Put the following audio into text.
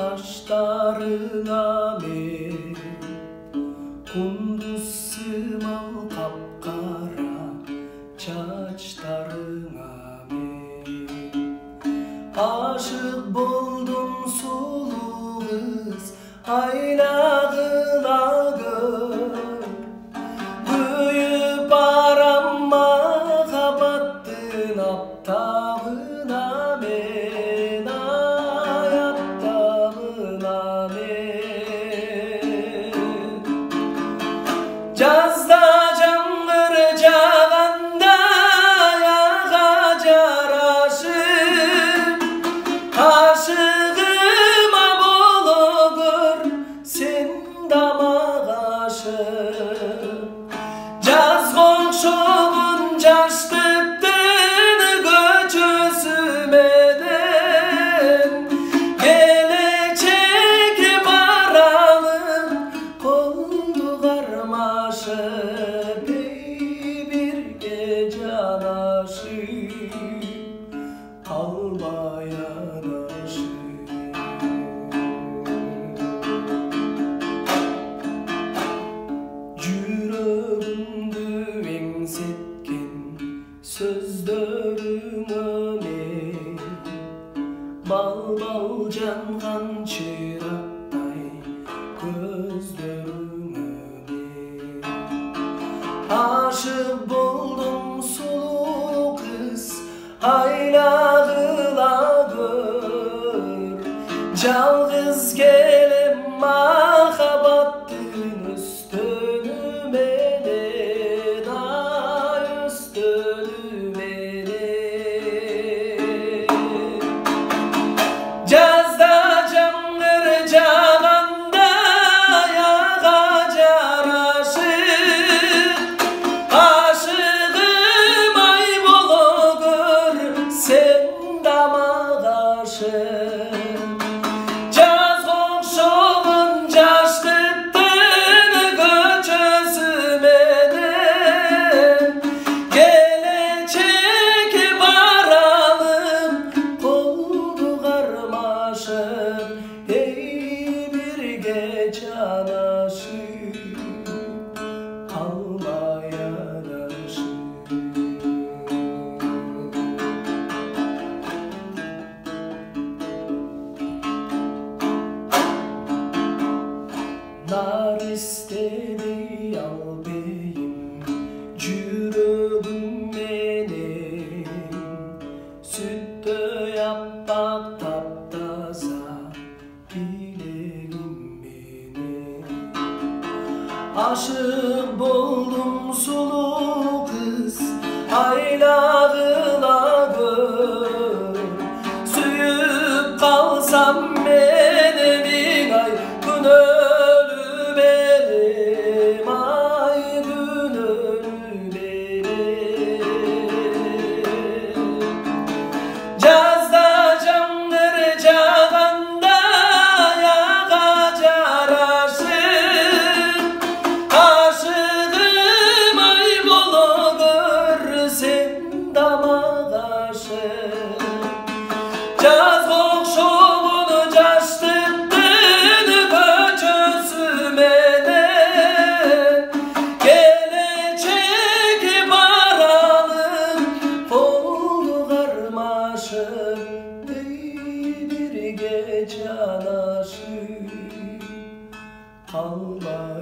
kaşlarına men kunduz sımал kapkara çaçlarına men aşık boldum sulu kız aylagıla gör büyüp aram mahabattın aptağına men ay aptağına men жазда жаңбыр жағанда ағаjar ашып ашығыма бологор сен дамақ ашып жазға оқшоғын жаштықтың көчөсүменен келечек баралым колду кармашып бирге жанашып калбай адашып жүрөгүмдү эңсеткен сөздөрүңө мен бал жанган чырактай көздөрүңө мен ашык болдум сулуу кыз айлагыла көр жалгыз келем махабаттын үстөнү менен ай үстөнү менен жазда жаңбыр жааганда ағаjar ашып ашыгым ай бологор сен дамак ашып жазга окшогон жаштыктын көчөсүменен келечек баралым колду кармашып бирге жанашып калбай адашып нар истеди албейим жүрөгүм менен сүттөй аппак таптаза билегим менен ашык болдум сулуу кыз айлагыла көр сүйүп калсам мен миң ай күнөөлүү берем ай күнөөлүү берем жазда жаңбыр жааганда ағаjar ашып ашыгым ай бологор сен дамак ашып жазга окшогон жаштыктын көчөсүменен келечек баралым колду кармашып бирге жанашып калбай